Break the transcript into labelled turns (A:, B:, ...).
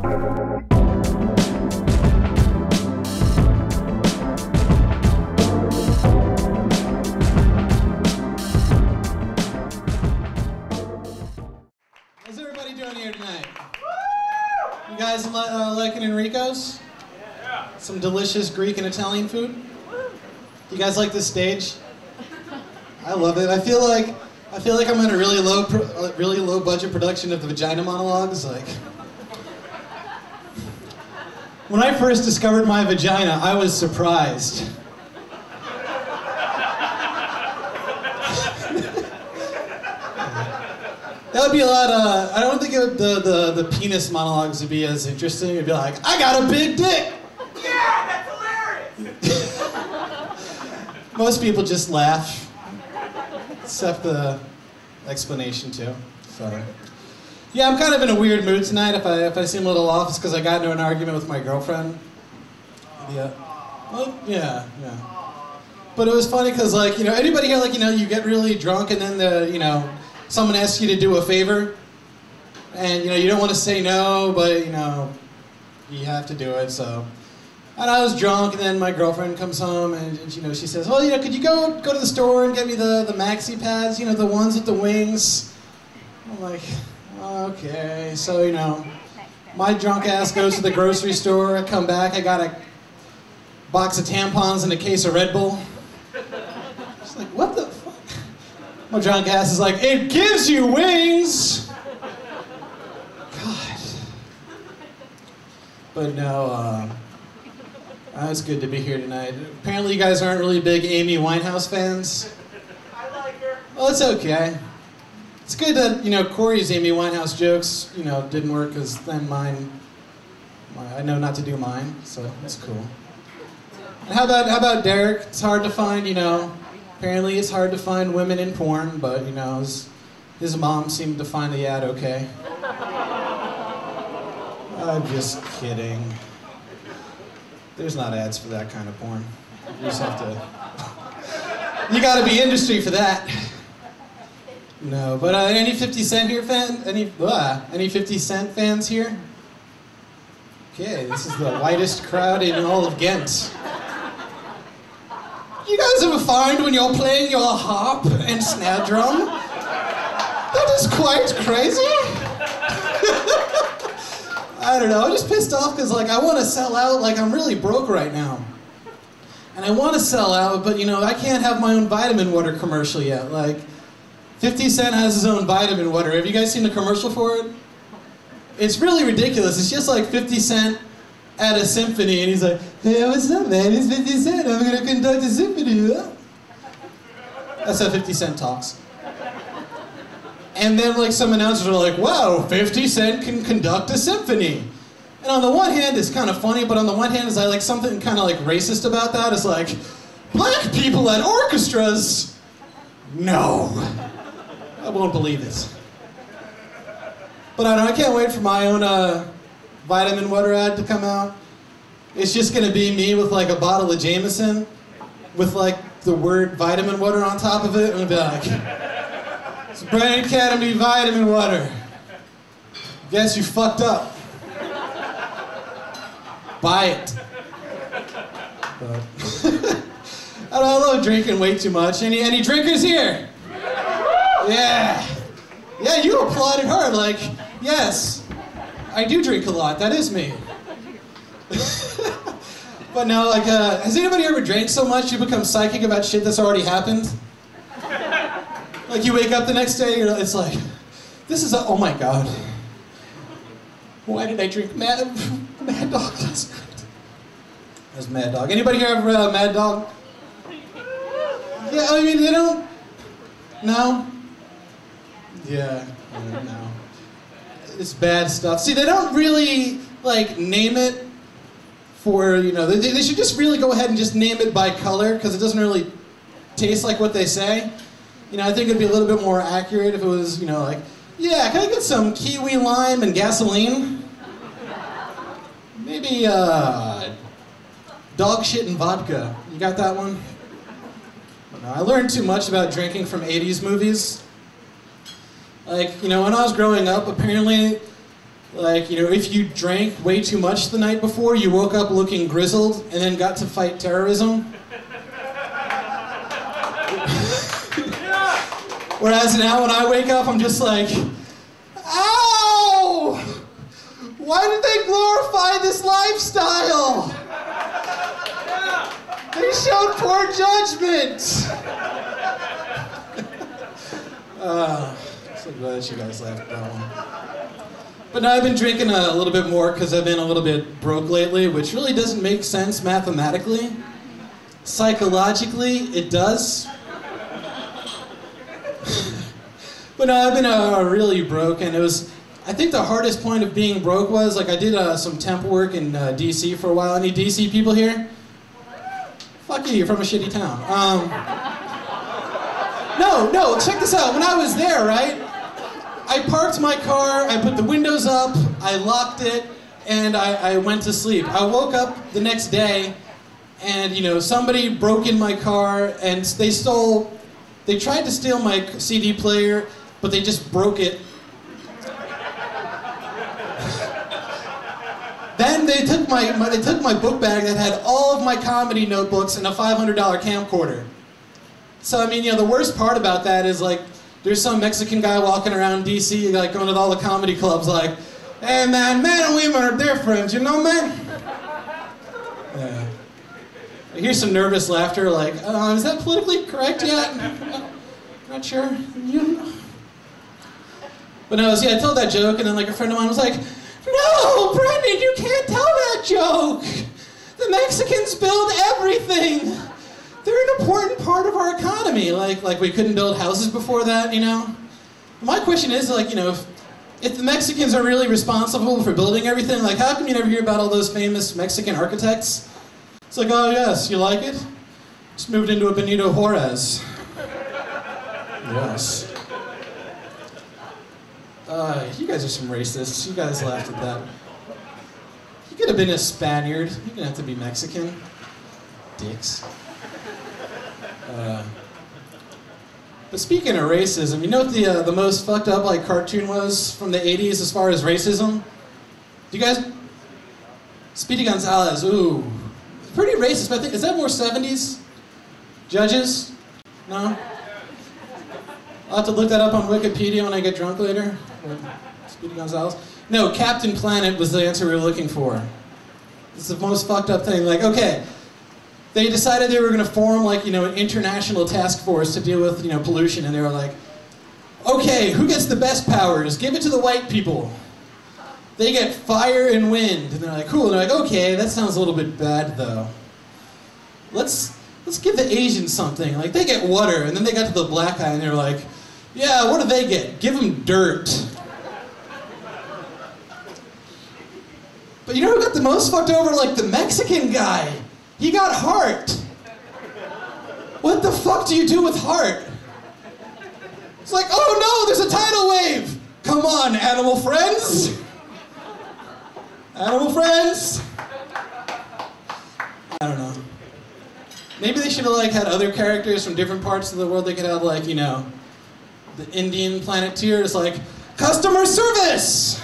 A: How's everybody doing here tonight? You guys liking Enrico's? Yeah. Some delicious Greek and Italian food? You guys like this stage? I love it. I feel like I'm in a really low budget production of the Vagina Monologues. Like, when I first discovered my vagina, I was surprised. That would be a lot I don't think the penis monologues would be as interesting. It'd be like, I got a big dick!
B: Yeah, that's hilarious!
A: Most people just laugh. Except the explanation too. So, yeah, I'm kind of in a weird mood tonight. If I seem a little off, it's because I got into an argument with my girlfriend. Yeah. Well, yeah. But it was funny because, like, you know, anybody here, like, you know, you get really drunk and then someone asks you to do a favor, and you know you don't want to say no, but you know you have to do it. So, and I was drunk, and then my girlfriend comes home, and you know she says, "Well, you know, could you go to the store and get me the maxi pads? You know, the ones with the wings." I'm like, okay. So you know, my drunk ass goes to the grocery store. I come back, I got a box of tampons and a case of Red Bull. She's like, what the fuck? My drunk ass is like, it gives you wings! God. But no, it's good to be here tonight. Apparently you guys aren't really big Amy Winehouse fans.
B: I like her.
A: Well, it's okay. It's good that, you know, Khori's Amy Winehouse jokes, you know, didn't work because then I know not to do mine, so that's cool. And how about Derek? It's hard to find, you know, apparently it's hard to find women in porn, but, you know, his mom seemed to find the ad okay. I'm just kidding. There's not ads for that kind of porn. You just have to... You gotta be industry for that. No, but any 50 Cent here any 50 Cent fans here? Okay, this is the whitest crowd in all of Ghent. You guys ever find when you're playing your harp and snare drum? That is quite crazy. I don't know, I'm just pissed off because like I want to sell out, like I'm really broke right now. And I want to sell out, but you know, I can't have my own vitamin water commercial yet. Like, 50 Cent has his own vitamin water. Have you guys seen the commercial for it? It's really ridiculous. It's just like 50 Cent at a symphony, and he's like, hey, what's up, man? It's 50 Cent. I'm going to conduct a symphony. Huh? That's how 50 Cent talks. And then like some announcers are like, wow, 50 Cent can conduct a symphony. And on the one hand, it's kind of funny, but on the one hand, is like something kind of like racist about that. It's like, black people at orchestras? No. I won't believe it. But I don't know, I can't wait for my own vitamin water ad to come out. It's just gonna be me with like a bottle of Jameson with like the word vitamin water on top of it, and it'll be like, it's Brain Academy vitamin water. Guess you fucked up. Buy it. But I love drinking way too much. Any drinkers here? Yeah. Yeah, you applauded hard, like, yes, I do drink a lot, that is me. But no, like, has anybody ever drank so much you become psychic about shit that's already happened? Like, you wake up the next day, it's like, this is oh my God. Why did I drink Mad Dog last night? That was Mad Dog. Anybody here ever Mad Dog? Yeah, I mean, they don't... No? Yeah, no. It's bad stuff. See, they don't really, like, name it for, you know, they should just really go ahead and just name it by color, because it doesn't really taste like what they say. You know, I think it'd be a little bit more accurate if it was, you know, like, yeah, can I get some kiwi lime and gasoline? Maybe, dog shit and vodka. You got that one? No, I learned too much about drinking from 80s movies. Like, you know, when I was growing up, apparently Like, you know, if you drank way too much the night before, you woke up looking grizzled and then got to fight terrorism. Whereas now when I wake up, I'm just like, ow! Why did they glorify this lifestyle? They showed poor judgment. So glad that you guys laughed at that one. But no, I've been drinking a little bit more because I've been a little bit broke lately, which really doesn't make sense mathematically. Psychologically, it does. But no, I've been really broke, and it was, I think the hardest point of being broke was, like, I did some temp work in DC for a while. Any DC people here? Fuck you, you're from a shitty town. No, check this out. When I was there, right, I parked my car, I put the windows up, I locked it, and I went to sleep. I woke up the next day, and, you know, somebody broke in my car, and they tried to steal my CD player, but they just broke it. Then they took my book bag that had all of my comedy notebooks and a $500 camcorder. So, I mean, you know, the worst part about that is, like, there's some Mexican guy walking around DC, like, going to all the comedy clubs, like, hey, man, men and women are different, you know, man? Yeah. I hear some nervous laughter, like, is that politically correct yet? Not sure. But no, see, I told that joke, and then, like, a friend of mine was like, no, Brendan, you can't tell that joke. The Mexicans build everything. They're an important part of our economy. Like we couldn't build houses before that, you know? My question is, like, you know, if the Mexicans are really responsible for building everything, like, how come you never hear about all those famous Mexican architects? It's like, oh, yes, you like it? Just moved into a Benito Juarez. Yes. You guys are some racists. You guys laughed at that. You could have been a Spaniard. You didn't have to be Mexican. Dicks. But speaking of racism, you know what the most fucked up, like, cartoon was from the 80s as far as racism? Do you guys? Speedy Gonzales, ooh. Pretty racist, but I think, is that more 70s? Judges? No? I'll have to look that up on Wikipedia when I get drunk later. Speedy Gonzales? No, Captain Planet was the answer we were looking for. It's the most fucked up thing. Like, okay, they decided they were going to form, like, you know, an international task force to deal with, you know, pollution, and they were like, okay, who gets the best powers? Give it to the white people. They get fire and wind. And they're like, cool. And they're like, okay, that sounds a little bit bad, though. Let's give the Asians something. Like, they get water. And then they got to the black guy, and they were like, yeah, what do they get? Give them dirt. But you know who got the most fucked over? Like, the Mexican guy. He got heart. What the fuck do you do with heart? It's like, oh no, there's a tidal wave. Come on, animal friends. Animal friends. I don't know. Maybe they should have, like, had other characters from different parts of the world. They could have, like, you know, the Indian Planeteer is like, customer service.